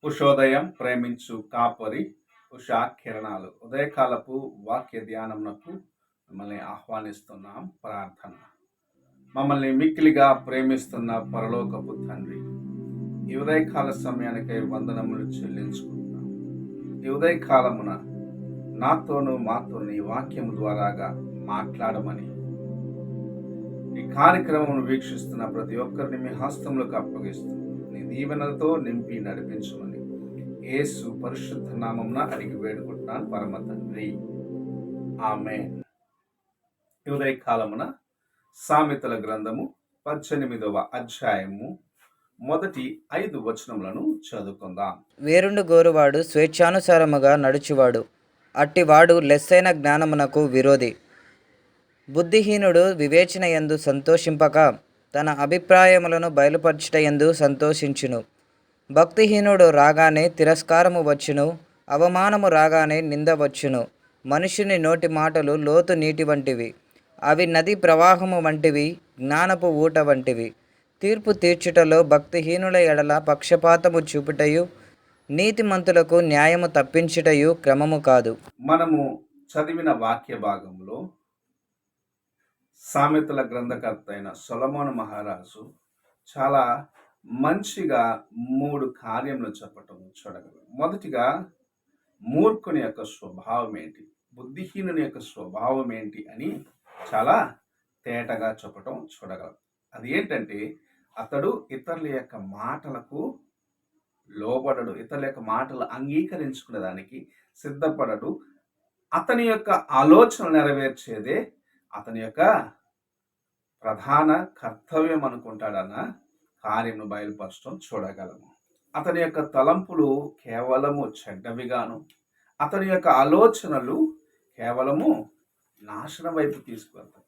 ఉషోదయం ప్రేమించు కాపరి ఉషా కిరణాలు ఉదయకాలపు వాక్య ధ్యానమునకు మిమ్మల్ని ఆహ్వానిస్తున్నాం. ప్రార్థన. మమ్మల్ని మిక్కిలిగా ప్రేమిస్తున్న పరలోకపు తండ్రి, ఈ ఉదయకాల సమయానికై వందనములు చెల్లించుకుంటున్నాం. ఈ ఉదయకాలమున నాతోనూ మాతో నీ వాక్యము ద్వారాగా మాట్లాడమని, ఈ కార్యక్రమమును వీక్షిస్తున్న ప్రతి ఒక్కరిని మీ హస్తములకు అప్పగిస్తూ నీ దీవెనలతో నింపి నడిపించమని యేసు పరిశుద్ధ నామమున అడిగి వేడుకుంటున్నాను పరమ తండ్రి, ఆమేన్. ఈ ఉదయకాలమున సామెతల గ్రంథము 18వ అధ్యాయము మొదటి 5 వచనములను చదువుకుందాం. వేరుండు గోరువాడు స్వేచ్ఛానుసారముగా నడుచువాడు, అట్టివాడు లెస్సైన జ్ఞానమునకు విరోధి. బుద్ధిహీనుడు వివేచనయందు సంతోషింపక తన అభిప్రాయములను బయలుపరచుటయందు సంతోషించును. భక్తిహీనుడు రాగానే తిరస్కారము వచ్చును, అవమానము రాగానే నింద వచ్చును. మనుషుని నోటి మాటలు లోతు నీటి వంటివి, అవి నది ప్రవాహము వంటివి, జ్ఞానపు ఊట వంటివి. తీర్పు తీర్చుటలో భక్తిహీనుల ఎడల పక్షపాతము చూపుటయు, నీతిమంతులకు న్యాయము తప్పించుటయు క్రమము కాదు. మనము చదివిన వాక్య భాగంలో సామెతల గ్రంథకర్త అయిన సొలొమోను మహారాజు చాలా మంచిగా 3 కార్యములు చెప్పటం చూడగలం. మొదటిగా మూర్ఖుని యొక్క స్వభావం ఏంటి, బుద్ధిహీనుని యొక్క స్వభావం ఏంటి అని చాలా తేటగా చెప్పటం చూడగలం. అది ఏంటంటే, అతడు ఇతరుల యొక్క మాటలకు లోబడడు, ఇతరుల యొక్క మాటలు అంగీకరించుకునే దానికి సిద్ధపడడు. అతని యొక్క ఆలోచన నెరవేర్చేదే అతని యొక్క ప్రధాన కర్తవ్యం అనుకుంటాడన్న కార్యమును బయలుపరచడం చూడగలము. అతని యొక్క తలంపులు కేవలము చెడ్డవిగాను, అతని యొక్క ఆలోచనలు కేవలము నాశనం వైపు తీసుకువెళ్తాయి.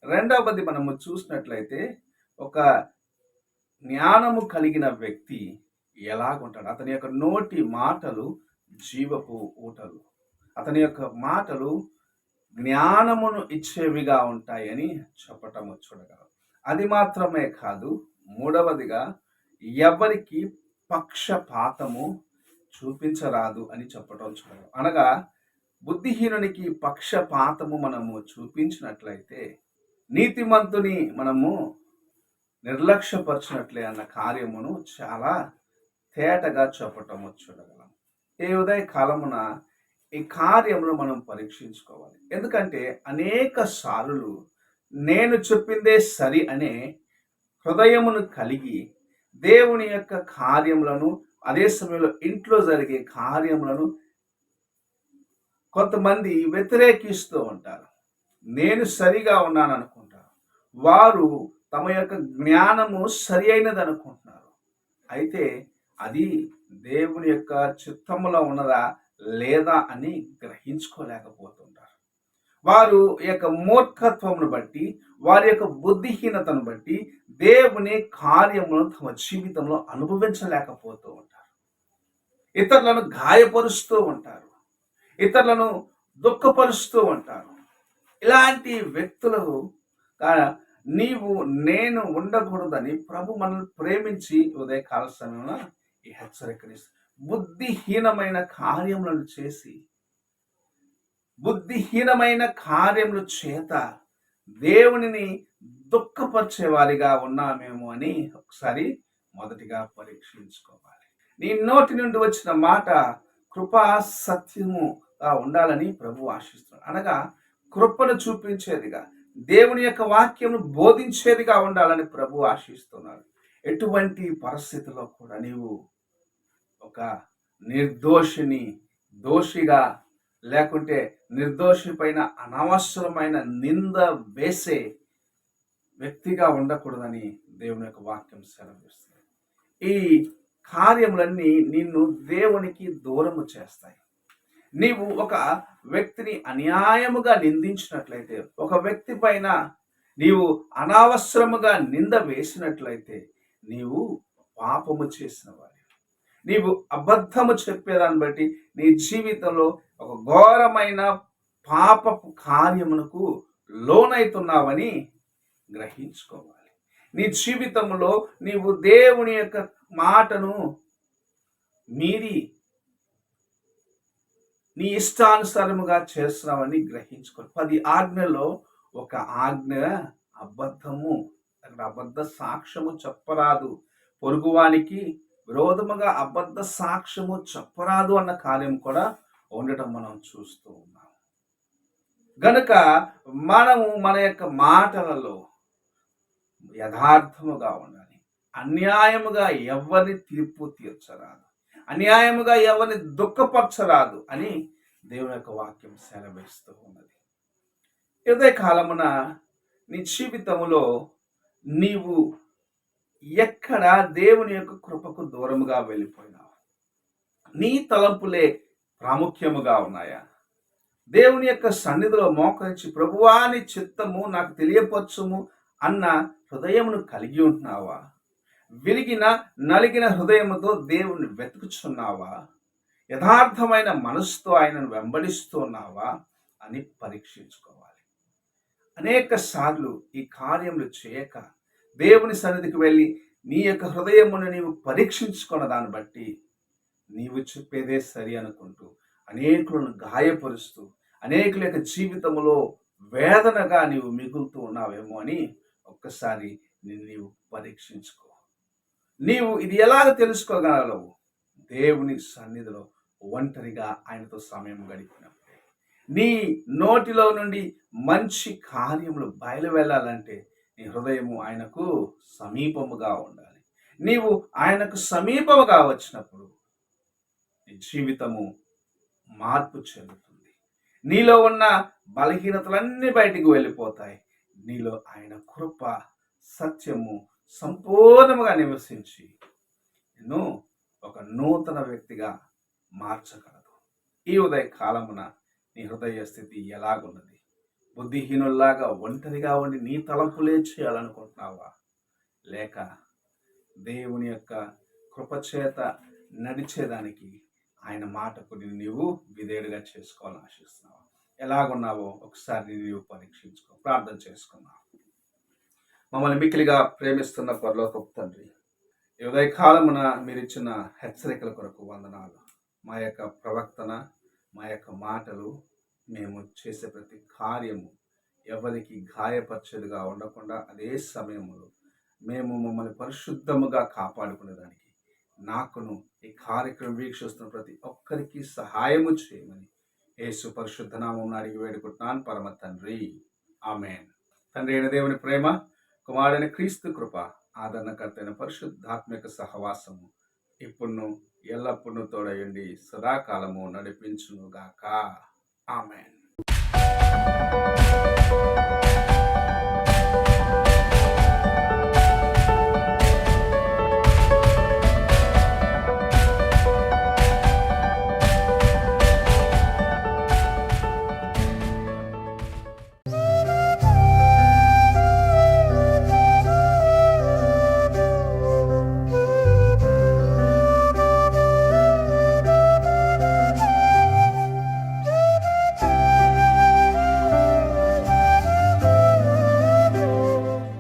రెండవది మనము చూసినట్లయితే, ఒక జ్ఞానము కలిగిన వ్యక్తి ఎలాగుంటాడు, అతని యొక్క నోటి మాటలు జీవపు ఊటలు, అతని యొక్క మాటలు జ్ఞానమును ఇచ్చేవిగా ఉంటాయని చెప్పటము చూడగలం. అది మాత్రమే కాదు, మూడవదిగా ఎవరికి పక్షపాతము చూపించరాదు అని చెప్పటం చూడగలం. అనగా బుద్ధిహీనునికి పక్షపాతము మనము చూపించినట్లయితే నీతిమంతుని మనము నిర్లక్ష్యపరిచినట్లే అన్న కార్యమును చాలా తేటగా చెప్పటము చూడగలం. ఈ ఉదయ కాలమున ఈ కార్యమును మనం పరీక్షించుకోవాలి. ఎందుకంటే అనేక సార్లు నేను చెప్పిందే సరి అనే హృదయమును కలిగి దేవుని యొక్క కార్యములను, అదే సమయంలో ఇంట్లో జరిగే కార్యములను కొంతమంది వ్యతిరేకిస్తూ ఉంటారు. నేను సరిగా ఉన్నాను అనుకుంటారు. వారు తమ యొక్క జ్ఞానము సరి అయినది అనుకుంటున్నారు. అయితే అది దేవుని యొక్క చిత్తములో ఉన్నదా లేదా అని గ్రహించుకోలేకపోతుంటారు. వారు యొక్క మూర్ఖత్వమును బట్టి, వారి యొక్క బుద్ధిహీనతను బట్టి దేవుని కార్యమును తమ జీవితంలో అనుభవించలేకపోతూ ఉంటారు. ఇతరులను గాయపరుస్తూ ఉంటారు, ఇతరులను దుఃఖపరుస్తూ ఉంటారు. ఇలాంటి వ్యక్తులు నీవు నేను ఉండకూడదని ప్రభు మనల్ని ప్రేమించి ఉదయకాల సమయంలో ఈ హెచ్చరికనిస్తారు. బుద్ధిహీనమైన కార్యములను చేసి, బుద్ధిహీనమైన కార్యముల చేత దేవునిని దుఃఖపరిచే వారిగా ఉన్నామేమో అని ఒకసారి మొదటిగా పరీక్షించుకోవాలి. నీ నోటి నుండి వచ్చిన మాట కృపా సత్యముగా ఉండాలని ప్రభు ఆశిస్తున్నాడు. అనగా కృపను చూపించేదిగా, దేవుని యొక్క వాక్యమును బోధించేదిగా ఉండాలని ప్రభు ఆశిస్తున్నాడు. ఎటువంటి పరిస్థితిలో కూడా నీవు ఒక నిర్దోషిని దోషిగా, లేకుంటే నిర్దోషి పైన అనవసరమైన నింద వేసే వ్యక్తిగా ఉండకూడదని దేవుని యొక్క వాక్యం సెలవిస్తుంది. ఈ కార్యములన్నీ నిన్ను దేవునికి దూరము చేస్తాయి. నీవు ఒక వ్యక్తిని అన్యాయముగా నిందించినట్లయితే, ఒక వ్యక్తి పైన నీవు అనవసరముగా నింద వేసినట్లయితే నీవు పాపము చేసిన వాడి. నీవు అబద్ధము చెప్పేదాన్ని బట్టి నీ జీవితంలో ఒక ఘోరమైన పాపపు కార్యమునకు లోనైతున్నావని గ్రహించుకోవాలి. నీ జీవితంలో నీవు దేవుని యొక్క మాటను మీరి నీ ఇష్టానుసారముగా చేస్తున్నావని గ్రహించుకోవాలి. 10 ఆజ్ఞలో ఒక ఆజ్ఞ అబద్ధము. అక్కడ అబద్ధ సాక్ష్యము చెప్పరాదు, పొరుగువానికి విరోధముగా అబద్ధ సాక్ష్యము చెప్పరాదు అన్న కార్యం కూడా ఉండటం మనం చూస్తూ ఉన్నాం. గనుక మనము మన యొక్క మాటలలో యథార్థముగా ఉండాలి. అన్యాయముగా ఎవరిని తీర్పు తీర్చరాదు, అన్యాయముగా ఎవరిని దుఃఖపరచరాదు అని దేవుని యొక్క వాక్యం సెలవిస్తూ ఉన్నది. ఇదే కాలమున నీ జీవితములో నీవు ఎక్కడ దేవుని యొక్క కృపకు దూరముగా వెళ్ళిపోయినావు? నీ తలంపులే ప్రాముఖ్యముగా ఉన్నాయా? దేవుని యొక్క సన్నిధిలో మోకరించి ప్రభువా నీ చిత్తము నాకు తెలియపరచుము అన్న హృదయమును కలిగి ఉంటున్నావా? విరిగిన నలిగిన హృదయముతో దేవుని వెతుకుచున్నావా? యథార్థమైన మనసుతో ఆయనను వెంబడిస్తున్నావా అని పరీక్షించుకోవాలి. అనేక సార్లు ఈ కార్యములు చేయక దేవుని సన్నిధికి వెళ్ళి నీ యొక్క హృదయమును నీవు పరీక్షించుకున్న దాన్ని బట్టి నీవు చెప్పేదే సరి అనుకుంటూ అనేకులను గాయపరుస్తూ అనేకుల యొక్క జీవితంలో వేదనగా నీవు మిగులుతూ ఉన్నావేమో అని ఒక్కసారి నీవు పరీక్షించుకో. నీవు ఇది ఎలాగ తెలుసుకోగలవు? దేవుని సన్నిధిలో ఒంటరిగా ఆయనతో సమయం గడిపినప్పుడే. నీ నోటిలో నుండి మంచి కార్యములు బయలు వెళ్ళాలంటే నీ హృదయము ఆయనకు సమీపముగా ఉండాలి. నీవు ఆయనకు సమీపముగా వచ్చినప్పుడు నీ జీవితము మార్పు చెందుతుంది. నీలో ఉన్న బలహీనతలన్నీ బయటికి వెళ్ళిపోతాయి. నీలో ఆయన కృప, సత్యము సంపూర్ణముగా నివసించి నిన్ను ఒక నూతన వ్యక్తిగా మార్చగలదు. ఈ ఉదయ కాలమున నీ హృదయ స్థితి ఎలాగున్నది? బుద్ధిహీనుల్లాగా ఒంటరిగా ఉండి నీ తలంపులే చేయాలనుకుంటున్నావా? లేక దేవుని యొక్క కృపచేత నడిచేదానికి ఆయన మాటకు నీవు విధేయుడిగా చేసుకోవాలని ఆశిస్తున్నావా? ఎలాగున్నావో ఒకసారి నీవు పరీక్షించుకో. ప్రార్థన చేసుకున్నావు. మమ్మల్ని మిక్కిలిగా ప్రేమిస్తున్న పరలోకపు తండ్రి, ఈ ఉదయ కాలమున మీరు ఇచ్చిన హెచ్చరికల కొరకు వందనాలు. మా యొక్క ప్రవర్తన, మా యొక్క మాటలు, మేము చేసే ప్రతి కార్యము ఎవరికి గాయపరిచేదిగా ఉండకుండా అదే సమయంలో మేము మమ్మల్ని పరిశుద్ధముగా కాపాడుకునేదానికి నాకును ఈ కార్యక్రమం వీక్షిస్తున్న ప్రతి ఒక్కరికి సహాయము చేయమని యేసు పరిశుద్ధ నామమున అడిగి వేడుకుంటున్నాను పరమ తండ్రి. ఆమేన్. తండ్రి అయిన దేవుని ప్రేమ, కుమారుడైన క్రీస్తు కృప, ఆదరణకర్త అయిన పరిశుద్ధాత్మిక సహవాసము ఇప్పుడును ఎల్లప్పుడూ తోడయండి సదాకాలము నడిపించునుగాక. ఆమేన్.